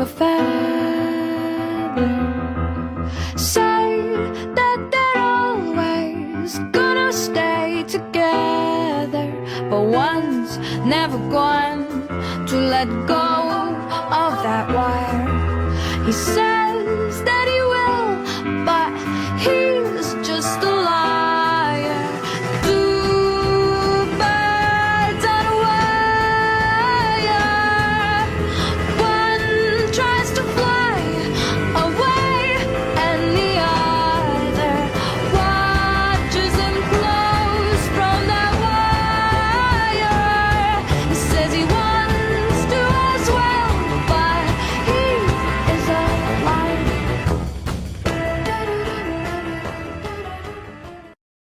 of a feather. Say that they're always gonna stay together, but one's never going to let go of that wire. He said